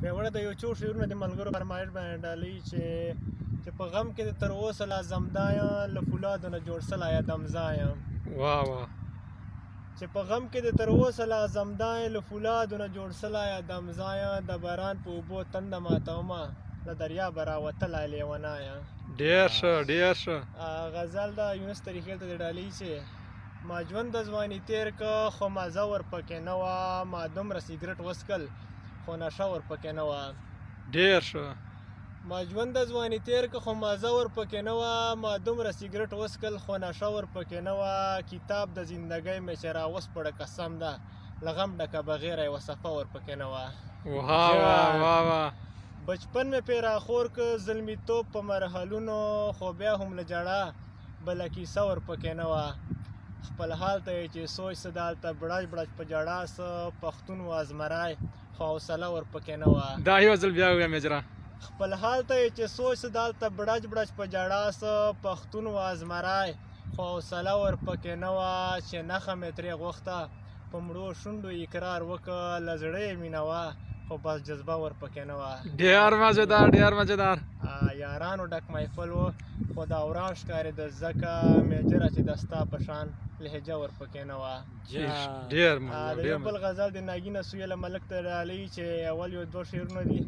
پیوړه د یو څو شعرونه د ملګرو فرمایش باندې ډالۍ چې په غم کې د تر اوسه لا زمدا یم له فولادو نه جوړ سلی دمزا یم واه واه چې په غم کې د تر اوسه لا زمدا یم له فولادو نه جوړ سلی دمزا یم د باران په اوبو تنده ماتومه له دریابه راوتلی لیونه یم. ډېر ښه ډېر ښه. غزل د یونس طریقې ته د ډالۍ چې ما ژوند د ځواني تیر که خو مزه ورپکې نه وه ما دومره سګرټ وڅکل خو نشه ورپکې نه وه. ډېر ښه. ما ژوند د ځواني تیر که خو مزه ورپکې نه وه ما دومره سګرټ وڅکل خو نشه ورپکې نه وه. کتاب د زندګۍ مې چې راوسپړه قسم ده له غم ډکه بغیره یوه صفحه ورپکې نه وه. واه واه واه واه. بچپن مې پې راخور که زلمیتوب په مرحلونو خو بیا هم له جړه بله کیسه ورپکې نه وه. خپل حال ته یې چې سوچ څه دالته بړچ بړچ په جړا څه پښتون و ازمرای خو حوصله ورپکې نه وه. دا یو ځل بیا ووایم اجرا. خپل حال ته یې چې سوچ څه دالته بړچ بړچ په جړا څه پښتون و ازمرای خو حوصله ورپکې نه وه. چې نښه مې ترې غوښته په مړو شونډو اقرار وکړه له زړه یې مینه وه خو بس جذبه ورپکې نه وه. ډېر مزېدار ډېر مزېدار. یارانو ډک محفل و خو دا وران ښکارېده ځکه میجره چې د ستا په شان لهجه ورپکې نه وه. ډېر د یو بل غزل د ناګینه سویله ملک ته ډالۍ چې اول یو دوه شعرونه دي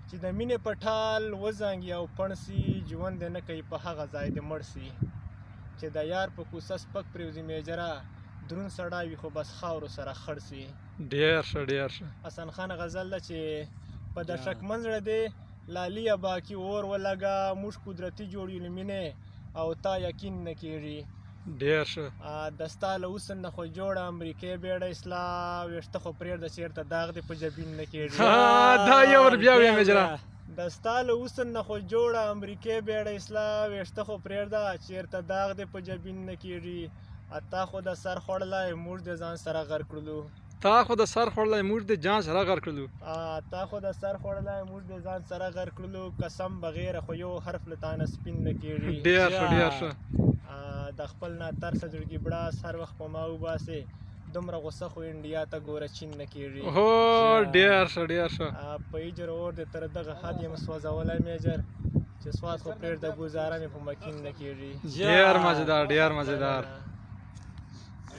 چې د مینې په ټال وزنګي او پڼ سي ژوند دې نه کوي په هغه ځای دې مړ سي. چې د یار په کوڅه سپک پرېوځي میجره دروند سړی وي خو بس خاورو سره خړ سي. ډېر ښه ډېر ښه. حسن خان غزل ده چې په د شکمن زړه دې لالیه باقي اور ولګه موږ قدرتي جوړ یو له مینې او تا یقین نه کېږي. ډېر ښه. د ستا له حسن نه خو جوړه امریکې بیړه اصلاح ویښته خو پرېږده چېرته داغ دې په جبین نه کېږي. دا یو ور بیا ووایم اجرا. د ستا له حسن نه خو جوړه امریکې بیړه اصلاح ویښته خو پرېږده چېرته داغ دې په جبین نه کېږي. تا خو د سر خوړلی موږ د ځان سره غر کړلو. تا خو د سر خوړلی موږ د ځان سره غر کړلو. تا خو د سر خوړلی موږ د ځان سره غر کړلو قسم بغیره خو یو حرف له تا نه سپین نه کېږي. ډېر ښه ډېر ښه. د خپل نه ترسه زړګي بړاس هر وخت په ما وباسې دومره غصه خو انډیا ته ګوره چین نه کېږي. هو ډېر ښه ډېر ښه. په هجر اور دې تر دغه حد یم سوځولی میجر چې سواد خو پرېږده ګزاره مې په مکین نه کېږي. ډېر مزېدار ډېر مزېدار.